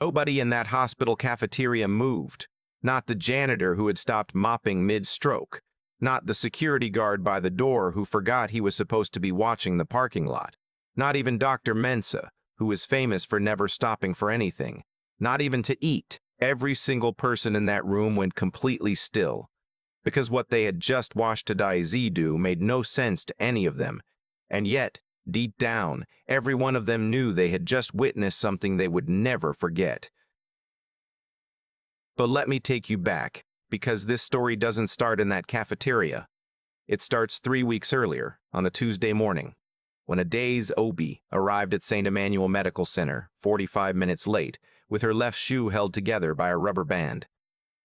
Nobody in that hospital cafeteria moved. Not the janitor who had stopped mopping mid-stroke. Not the security guard by the door who forgot he was supposed to be watching the parking lot. Not even Dr. Mensa, who was famous for never stopping for anything. Not even to eat. Every single person in that room went completely still, because what they had just watched Adaeze do made no sense to any of them. And yet, deep down, every one of them knew they had just witnessed something they would never forget. But let me take you back, because this story doesn't start in that cafeteria. It starts 3 weeks earlier, on the Tuesday morning, when Adaeze Obi arrived at St. Emmanuel Medical Center, 45 minutes late, with her left shoe held together by a rubber band.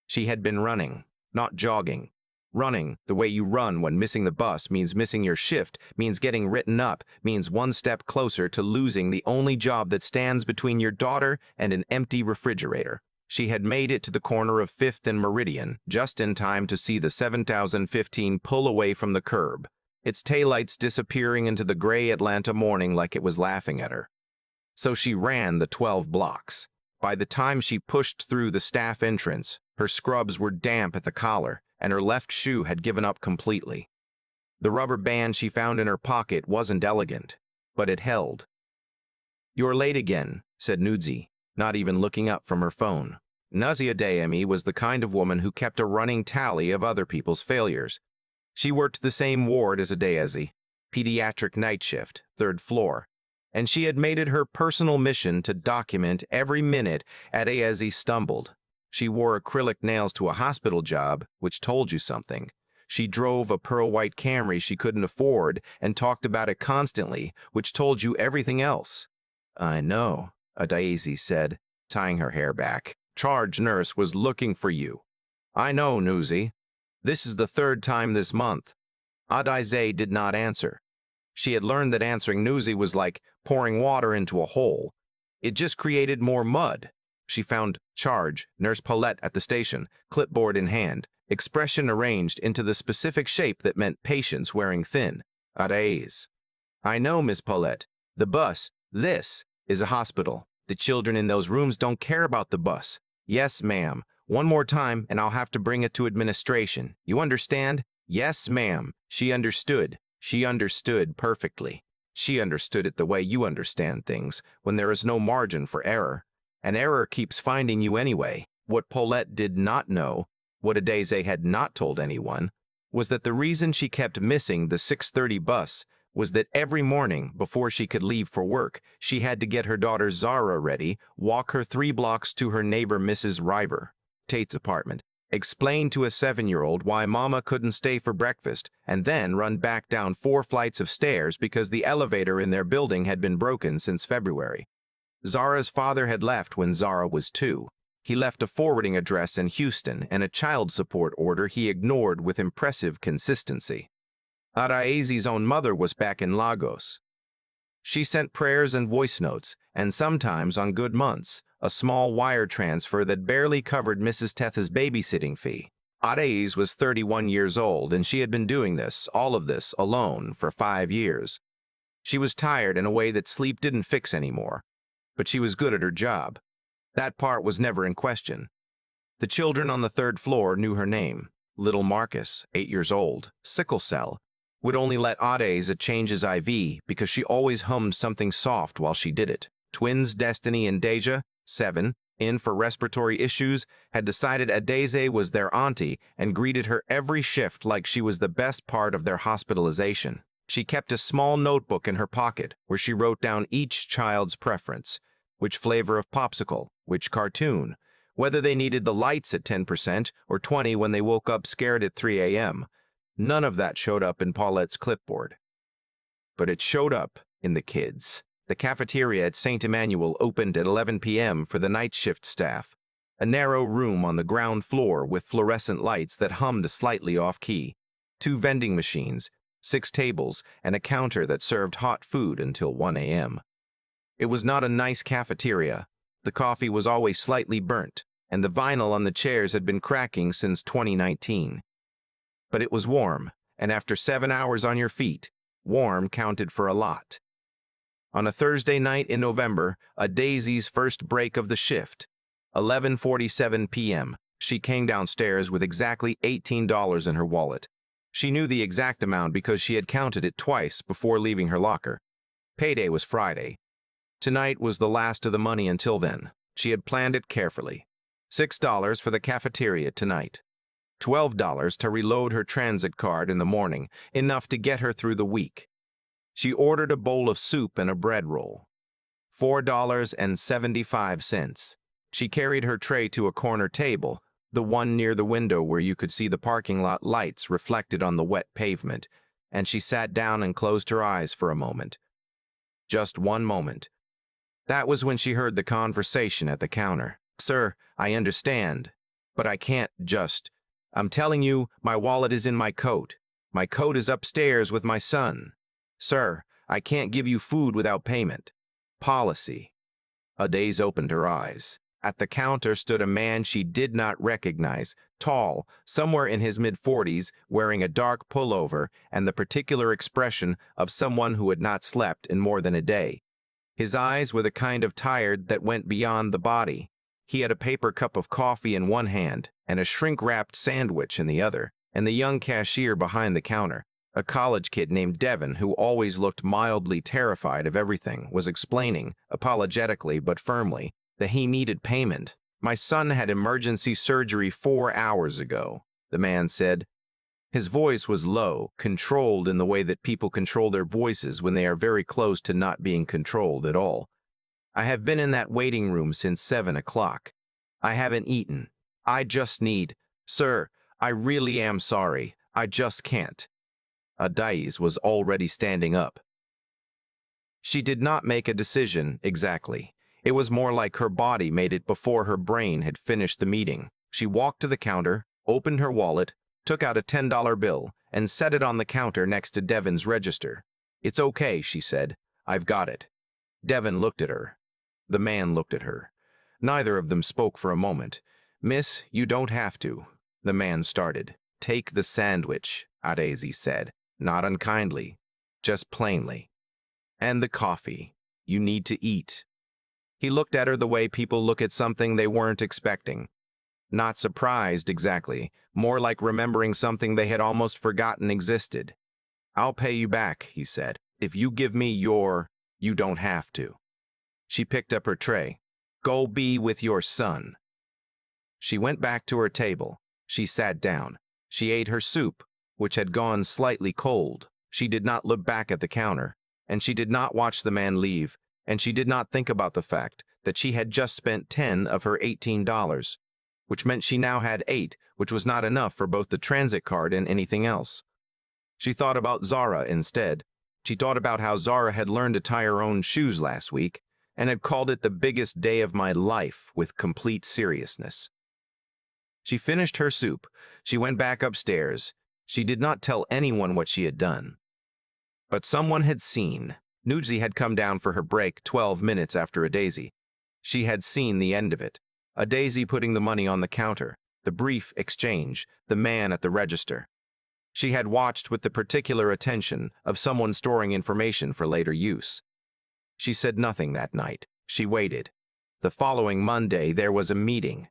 She had been running, not jogging. Running, the way you run when missing the bus, means missing your shift, means getting written up, means one step closer to losing the only job that stands between your daughter and an empty refrigerator. She had made it to the corner of 5th and Meridian, just in time to see the 7015 pull away from the curb, its taillights disappearing into the gray Atlanta morning like it was laughing at her. So she ran the 12 blocks. By the time she pushed through the staff entrance, her scrubs were damp at the collar, and her left shoe had given up completely. The rubber band she found in her pocket wasn't elegant, but it held. "You're late again," said Nudzi, not even looking up from her phone. Nuzzy Adeyemi was the kind of woman who kept a running tally of other people's failures. She worked the same ward as Adaeze, pediatric night shift, 3rd floor, and she had made it her personal mission to document every minute Adaeze stumbled. She wore acrylic nails to a hospital job, which told you something. She drove a pearl-white Camry she couldn't afford and talked about it constantly, which told you everything else. "I know," Adaeze said, tying her hair back. "Charge nurse was looking for you." "I know, Nuzzy. This is the 3rd time this month." Adaeze did not answer. She had learned that answering Nuzzy was like pouring water into a hole. It just created more mud. She found Charge, Nurse Paulette at the station, clipboard in hand, expression arranged into the specific shape that meant patience wearing thin. "Adaeze." "I know, Miss Paulette. The bus, this, is a hospital. The children in those rooms don't care about the bus." "Yes, ma'am. One more time, and I'll have to bring it to administration. You understand?" "Yes, ma'am." She understood. She understood perfectly. She understood it the way you understand things, when there is no margin for error. And error keeps finding you anyway. What Paulette did not know, what Adaeze had not told anyone, was that the reason she kept missing the 6:30 bus was that every morning, before she could leave for work, she had to get her daughter Zara ready, walk her 3 blocks to her neighbor Mrs. River, Tate's apartment, explain to a 7-year-old why Mama couldn't stay for breakfast, and then run back down 4 flights of stairs because the elevator in their building had been broken since February. Zara's father had left when Zara was 2. He left a forwarding address in Houston and a child support order he ignored with impressive consistency. Adaeze's own mother was back in Lagos. She sent prayers and voice notes, and sometimes, on good months, a small wire transfer that barely covered Mrs. Tetha's babysitting fee. Adaeze was 31 years old, and she had been doing this, all of this, alone for 5 years. She was tired in a way that sleep didn't fix anymore, but she was good at her job. That part was never in question. The children on the 3rd floor knew her name. Little Marcus, 8 years old, sickle cell, would only let Adaeze change his IV because she always hummed something soft while she did it. Twins Destiny and Deja, 7, in for respiratory issues, had decided Adaeze was their auntie and greeted her every shift like she was the best part of their hospitalization. She kept a small notebook in her pocket where she wrote down each child's preference, which flavor of popsicle, which cartoon, whether they needed the lights at 10% or 20 when they woke up scared at 3 a.m. None of that showed up in Paulette's clipboard. But it showed up in the kids. The cafeteria at St. Emmanuel opened at 11 p.m. for the night shift staff, a narrow room on the ground floor with fluorescent lights that hummed slightly off-key, 2 vending machines, 6 tables, and a counter that served hot food until 1 a.m. It was not a nice cafeteria. The coffee was always slightly burnt, and the vinyl on the chairs had been cracking since 2019. But it was warm, and after 7 hours on your feet, warm counted for a lot. On a Thursday night in November, Adaeze's first break of the shift. 11:47 p.m., she came downstairs with exactly $18 in her wallet. She knew the exact amount because she had counted it twice before leaving her locker. Payday was Friday. Tonight was the last of the money until then. She had planned it carefully. $6 for the cafeteria tonight. $12 to reload her transit card in the morning, enough to get her through the week. She ordered a bowl of soup and a bread roll. $4.75. She carried her tray to a corner table, the one near the window where you could see the parking lot lights reflected on the wet pavement, and she sat down and closed her eyes for a moment. Just one moment. That was when she heard the conversation at the counter. "Sir, I understand, but I can't just. I'm telling you, my wallet is in my coat. My coat is upstairs with my son. Sir, I can't give you food without payment. Policy." Adaeze opened her eyes. At the counter stood a man she did not recognize, tall, somewhere in his mid-40s, wearing a dark pullover and the particular expression of someone who had not slept in more than a day. His eyes were the kind of tired that went beyond the body. He had a paper cup of coffee in one hand and a shrink-wrapped sandwich in the other, and the young cashier behind the counter, a college kid named Devin who always looked mildly terrified of everything, was explaining, apologetically but firmly, that he needed payment. "My son had emergency surgery 4 hours ago," the man said. His voice was low, controlled in the way that people control their voices when they are very close to not being controlled at all. "I have been in that waiting room since 7 o'clock. I haven't eaten. I just need. Sir, I really am sorry. I just can't." Adaeze was already standing up. She did not make a decision, exactly. It was more like her body made it before her brain had finished the meeting. She walked to the counter, opened her wallet, took out a $10 bill, and set it on the counter next to Devin's register. "It's okay," she said. "I've got it." Devin looked at her. The man looked at her. Neither of them spoke for a moment. "Miss, you don't have to," the man started. "Take the sandwich," Adaeze said, not unkindly, just plainly. "And the coffee. You need to eat." He looked at her the way people look at something they weren't expecting. Not surprised exactly, more like remembering something they had almost forgotten existed. "I'll pay you back," he said. "If you give me your. You don't have to." She picked up her tray. "Go be with your son." She went back to her table. She sat down. She ate her soup, which had gone slightly cold. She did not look back at the counter, and she did not watch the man leave, and she did not think about the fact that she had just spent 10 of her $18, which meant she now had 8, which was not enough for both the transit card and anything else. She thought about Zara instead. She thought about how Zara had learned to tie her own shoes last week, and had called it the biggest day of my life with complete seriousness. She finished her soup. She went back upstairs. She did not tell anyone what she had done. But someone had seen. Nudzie had come down for her break 12 minutes after Adaeze. She had seen the end of it. Adaeze putting the money on the counter, the brief exchange, the man at the register. She had watched with the particular attention of someone storing information for later use. She said nothing that night. She waited. The following Monday there was a meeting.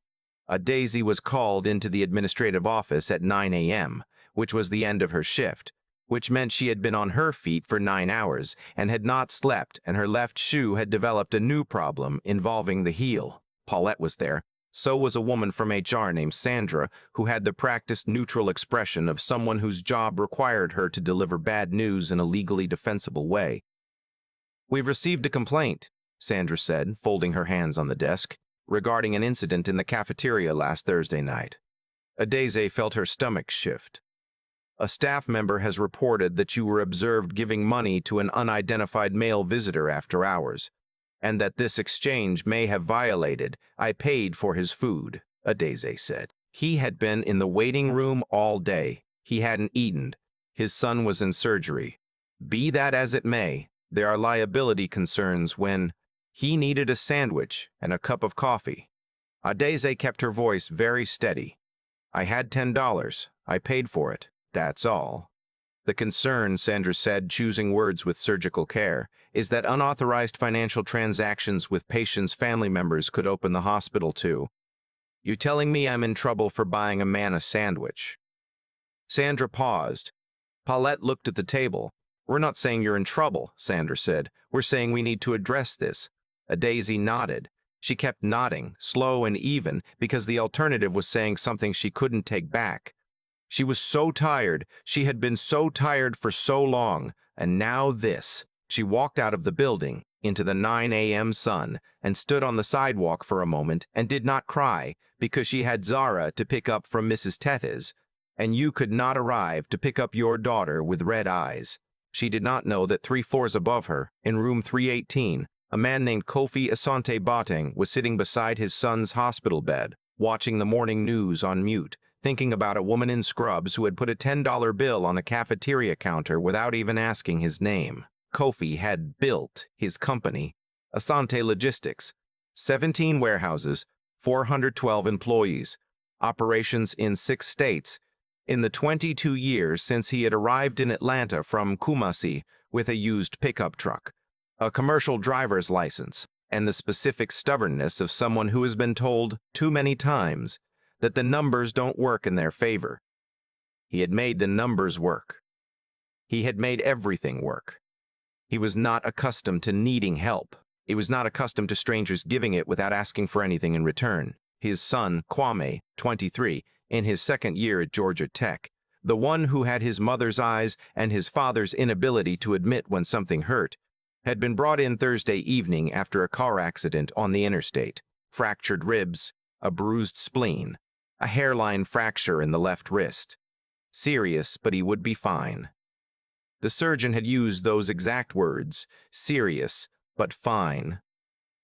Adaeze was called into the administrative office at 9 a.m., which was the end of her shift, which meant she had been on her feet for 9 hours and had not slept, and her left shoe had developed a new problem involving the heel. Paulette was there. So was a woman from HR named Sandra, who had the practiced neutral expression of someone whose job required her to deliver bad news in a legally defensible way. "We've received a complaint," Sandra said, folding her hands on the desk, "regarding an incident in the cafeteria last Thursday night." Adaeze felt her stomach shift. "A staff member has reported that you were observed giving money to an unidentified male visitor after hours, and that this exchange may have violated. I paid for his food," Adaeze said. "He had been in the waiting room all day. He hadn't eaten. His son was in surgery. Be that as it may, there are liability concerns when he needed a sandwich and a cup of coffee." Adaeze kept her voice very steady. "I had $10. I paid for it. That's all." The concern, Sandra said, choosing words with surgical care, is that unauthorized financial transactions with patients' family members could open the hospital too. You telling me I'm in trouble for buying a man a sandwich? Sandra paused. Paulette looked at the table. We're not saying you're in trouble, Sandra said. We're saying we need to address this. Adaeze nodded. She kept nodding, slow and even, because the alternative was saying something she couldn't take back. She was so tired. She had been so tired for so long. And now this. She walked out of the building, into the 9 a.m. sun, and stood on the sidewalk for a moment and did not cry, because she had Zara to pick up from Mrs. Teth's, and you could not arrive to pick up your daughter with red eyes. She did not know that 3 floors above her, in room 318, a man named Kofi Asante Boateng was sitting beside his son's hospital bed, watching the morning news on mute, thinking about a woman in scrubs who had put a $10 bill on a cafeteria counter without even asking his name. Kofi had built his company, Asante Logistics, 17 warehouses, 412 employees, operations in 6 states, in the 22 years since he had arrived in Atlanta from Kumasi with a used pickup truck, a commercial driver's license, and the specific stubbornness of someone who has been told too many times that the numbers don't work in their favor. He had made the numbers work. He had made everything work. He was not accustomed to needing help. He was not accustomed to strangers giving it without asking for anything in return. His son, Kwame, 23, in his second year at Georgia Tech, the one who had his mother's eyes and his father's inability to admit when something hurt, had been brought in Thursday evening after a car accident on the interstate. Fractured ribs, a bruised spleen, a hairline fracture in the left wrist. Serious, but he would be fine. The surgeon had used those exact words, serious, but fine.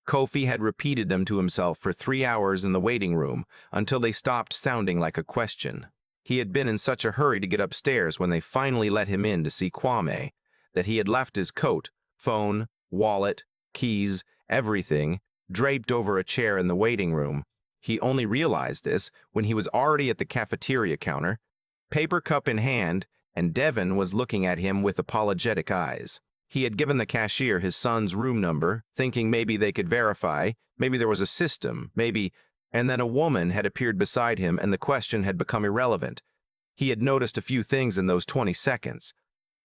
Kofi had repeated them to himself for 3 hours in the waiting room until they stopped sounding like a question. He had been in such a hurry to get upstairs when they finally let him in to see Kwame that he had left his coat, phone, wallet, keys, everything, draped over a chair in the waiting room. He only realized this when he was already at the cafeteria counter, paper cup in hand, and Devin was looking at him with apologetic eyes. He had given the cashier his son's room number, thinking maybe they could verify, maybe there was a system, maybe, and then a woman had appeared beside him and the question had become irrelevant. He had noticed a few things in those 20 seconds.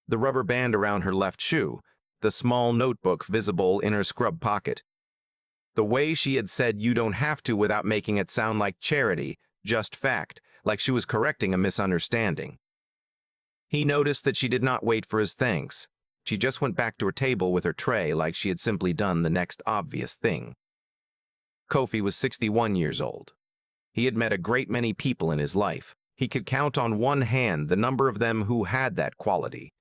The rubber band around her left shoe, the small notebook visible in her scrub pocket. The way she had said you don't have to without making it sound like charity, just fact, like she was correcting a misunderstanding. He noticed that she did not wait for his thanks. She just went back to her table with her tray like she had simply done the next obvious thing. Kofi was 61 years old. He had met a great many people in his life. He could count on one hand the number of them who had that quality,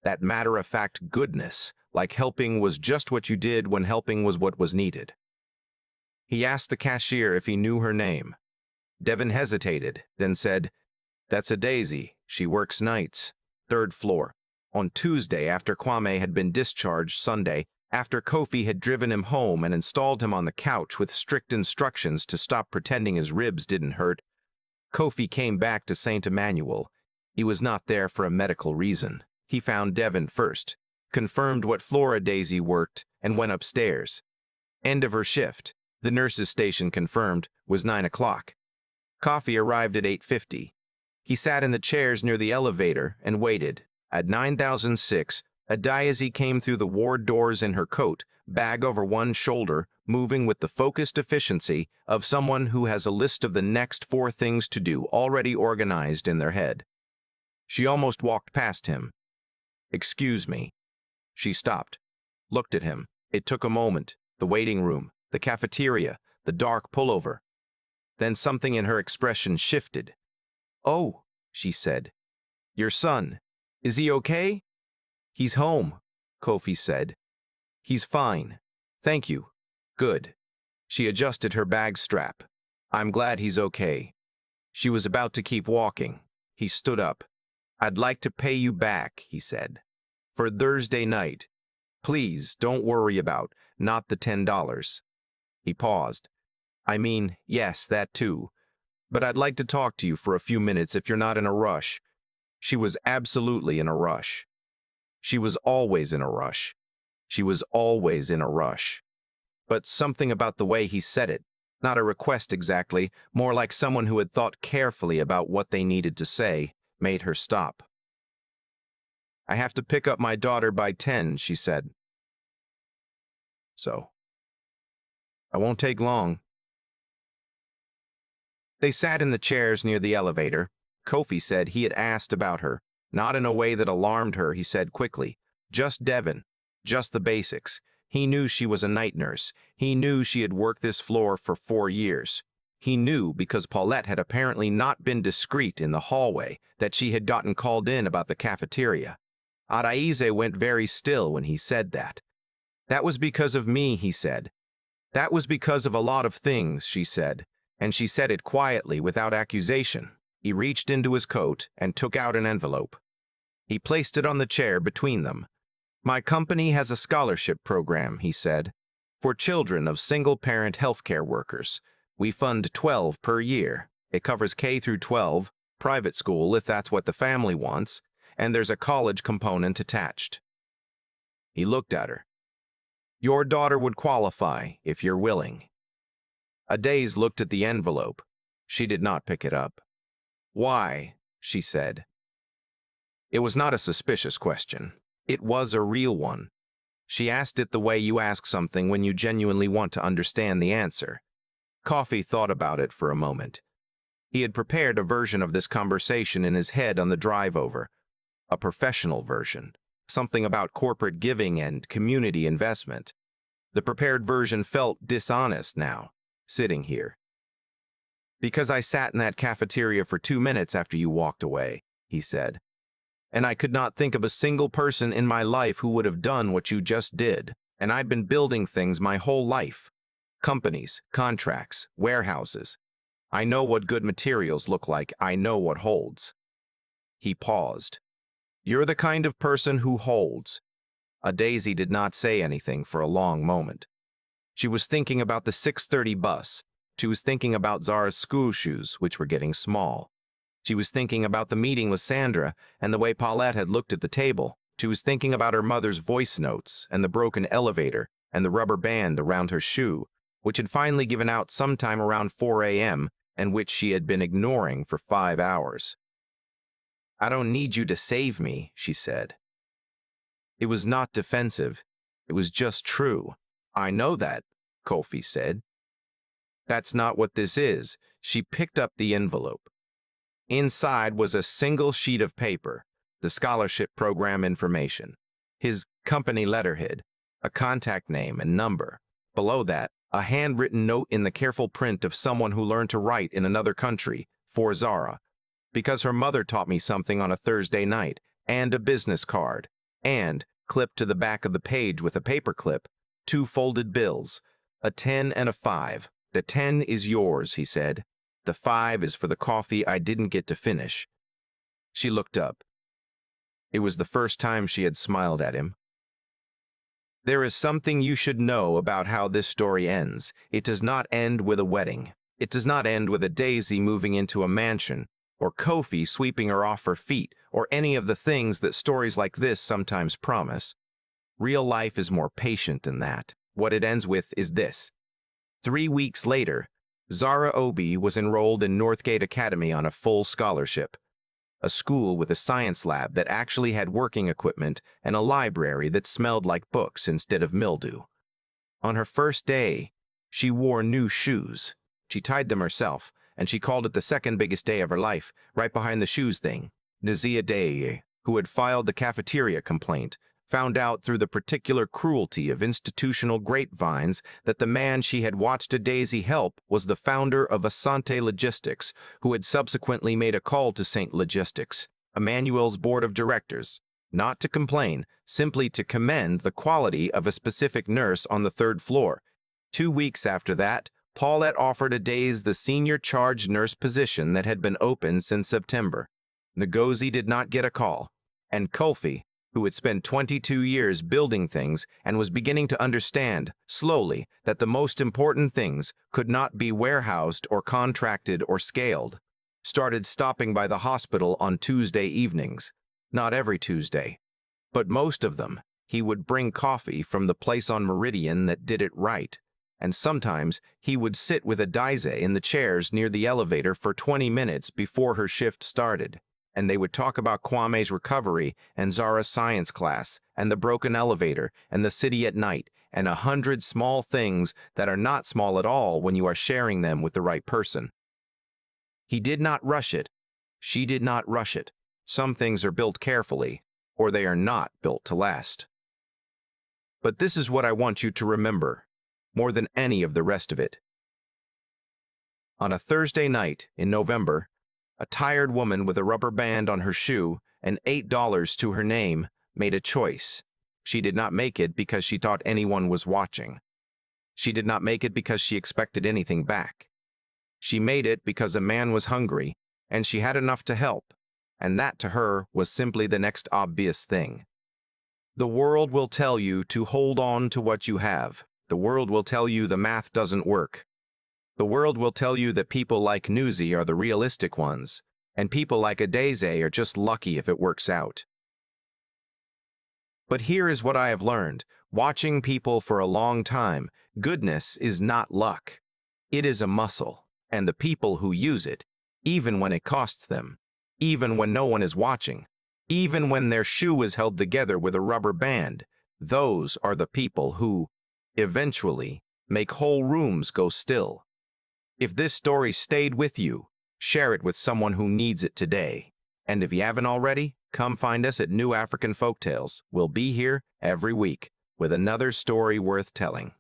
that matter-of-fact goodness, like helping was just what you did when helping was what was needed. He asked the cashier if he knew her name. Devin hesitated, then said, "That's Adaeze. She works nights, 3rd floor. On Tuesday, after Kwame had been discharged Sunday, after Kofi had driven him home and installed him on the couch with strict instructions to stop pretending his ribs didn't hurt, Kofi came back to St. Emmanuel. He was not there for a medical reason. He found Devin first, confirmed what floor Adaeze worked, and went upstairs. End of her shift, the nurse's station confirmed, was 9 o'clock. Coffee arrived at 8:50. He sat in the chairs near the elevator and waited. At 9006, Adaeze came through the ward doors in her coat, bag over one shoulder, moving with the focused efficiency of someone who has a list of the next 4 things to do already organized in their head. She almost walked past him. "Excuse me." She stopped, looked at him. It took a moment. The waiting room, the cafeteria, the dark pullover. Then something in her expression shifted. "Oh," she said. "Your son. Is he okay?" "He's home," Kofi said. "He's fine. Thank you. Good." She adjusted her bag strap. "I'm glad he's okay." She was about to keep walking. He stood up. "I'd like to pay you back," he said, "for Thursday night. Please, don't worry about, not the $10. He paused. "I mean, yes, that too. But I'd like to talk to you for a few minutes if you're not in a rush." She was absolutely in a rush. She was always in a rush. She was always in a rush. But something about the way he said it, not a request exactly, more like someone who had thought carefully about what they needed to say, made her stop. "I have to pick up my daughter by 10, she said. "So, I won't take long." They sat in the chairs near the elevator. Kofi said he had asked about her, not in a way that alarmed her, he said quickly. Just Devon, just the basics. He knew she was a night nurse. He knew she had worked this floor for 4 years. He knew because Paulette had apparently not been discreet in the hallway that she had gotten called in about the cafeteria. Adaeze went very still when he said that. "That was because of me," he said. "That was because of a lot of things," she said, and she said it quietly without accusation. He reached into his coat and took out an envelope. He placed it on the chair between them. "My company has a scholarship program," he said, "for children of single-parent healthcare workers. We fund 12 per year. It covers K through 12, private school if that's what the family wants, and there's a college component attached." He looked at her. "Your daughter would qualify if you're willing." Adaeze looked at the envelope. She did not pick it up. "Why?" she said. It was not a suspicious question. It was a real one. She asked it the way you ask something when you genuinely want to understand the answer. Coffee thought about it for a moment. He had prepared a version of this conversation in his head on the drive over, a professional version, something about corporate giving and community investment. The prepared version felt dishonest now, sitting here. "Because I sat in that cafeteria for 2 minutes after you walked away," he said. "And I could not think of a single person in my life who would have done what you just did. And I've been building things my whole life. Companies, contracts, warehouses. I know what good materials look like. I know what holds." He paused. "You're the kind of person who holds." Adaeze did not say anything for a long moment. She was thinking about the 6:30 bus. She was thinking about Zara's school shoes, which were getting small. She was thinking about the meeting with Sandra and the way Paulette had looked at the table. She was thinking about her mother's voice notes and the broken elevator and the rubber band around her shoe, which had finally given out sometime around 4 a.m. and which she had been ignoring for 5 hours. "I don't need you to save me," she said. It was not defensive. It was just true. "I know that," Kofi said. "That's not what this is." She picked up the envelope. Inside was a single sheet of paper, the scholarship program information, his company letterhead, a contact name and number. Below that, a handwritten note in the careful print of someone who learned to write in another country, for Zara, because her mother taught me something on a Thursday night, and a business card, and, clipped to the back of the page with a paper clip, 2 folded bills, a 10 and a 5. "The 10 is yours," he said. "The 5 is for the coffee I didn't get to finish." She looked up. It was the first time she had smiled at him. "There is something you should know about how this story ends. It does not end with a wedding. It does not end with Adaeze moving into a mansion, or Kofi sweeping her off her feet, or any of the things that stories like this sometimes promise. Real life is more patient than that. What it ends with is this. 3 weeks later, Zara Obi was enrolled in Northgate Academy on a full scholarship, a school with a science lab that actually had working equipment and a library that smelled like books instead of mildew. On her first day, she wore new shoes. She tied them herself, and she called it the second biggest day of her life, right behind the shoes thing. Adaeze, who had filed the cafeteria complaint, found out through the particular cruelty of institutional grapevines that the man she had watched Adaeze help was the founder of Asante Logistics, who had subsequently made a call to St. Logistics, Emmanuel's board of directors, not to complain, simply to commend the quality of a specific nurse on the 3rd floor. 2 weeks after that, Paulette offered Adaeze the senior charge nurse position that had been open since September. Ngozi did not get a call, and Kofi, who had spent 22 years building things and was beginning to understand, slowly, that the most important things could not be warehoused or contracted or scaled, started stopping by the hospital on Tuesday evenings. Not every Tuesday, but most of them. He would bring coffee from the place on Meridian that did it right, and sometimes he would sit with Adaeze in the chairs near the elevator for 20 minutes before her shift started, and they would talk about Kwame's recovery and Zara's science class and the broken elevator and the city at night and 100 small things that are not small at all when you are sharing them with the right person. He did not rush it. She did not rush it. Some things are built carefully, or they are not built to last. But this is what I want you to remember, more than any of the rest of it. On a Thursday night in November, a tired woman with a rubber band on her shoe and $8 to her name made a choice. She did not make it because she thought anyone was watching. She did not make it because she expected anything back. She made it because a man was hungry, and she had enough to help, and that to her was simply the next obvious thing. The world will tell you to hold on to what you have. The world will tell you the math doesn't work. The world will tell you that people like Newsy are the realistic ones, and people like Adaeze are just lucky if it works out. But here is what I have learned. Watching people for a long time, goodness is not luck. It is a muscle, and the people who use it, even when it costs them, even when no one is watching, even when their shoe is held together with a rubber band, those are the people who, eventually, make whole rooms go still. If this story stayed with you, share it with someone who needs it today. And if you haven't already, come find us at New African Folktales. We'll be here every week with another story worth telling.